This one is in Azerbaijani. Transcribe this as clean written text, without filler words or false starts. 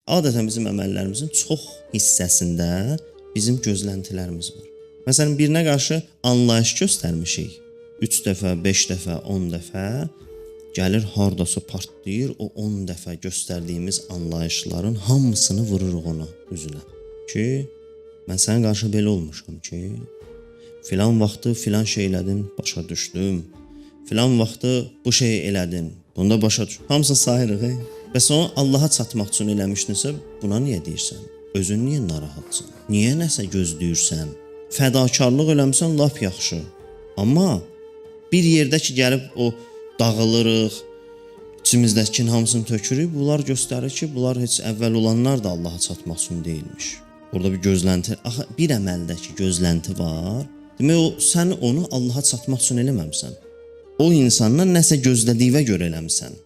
Adətən bizim əməllərimizin çox hissəsində bizim gözləntilərimiz var. Məsələn, birinə qarşı anlayış göstərmişik. 3 dəfə, 5 dəfə, 10 dəfə gəlir hardasa partlayır, o 10 dəfə göstərdiyimiz anlayışların hamısını vururuq ona üzünə. Ki, mən sənə qarşı belə olmuşam ki, filan vaxtı filan şey elədin, başa düşdüm. Filan vaxtı bu şey elədin, bunda başa düşdüm. Hamısını sayırıq, Bəs onu Allaha çatmaq üçün eləmişdinsə, buna niyə deyirsən? Özün niyə narahatsan? Niyə nəsə gözləyirsən? Fədakarlıq eləmişsən, lap yaxşı. Amma bir yerdə ki, gəlib o dağılırıq, içimizdəkinin hamısını tökürük, bunlar göstərir ki, bunlar heç əvvəl olanlar da Allaha çatmaq üçün deyilmiş. Burada bir gözlənti, axı bir əməldəki gözlənti var. Demək, sən onu Allaha çatmaq üçün eləməmsən. O insandan nəsə gözlədiyinə görə eləmişsən.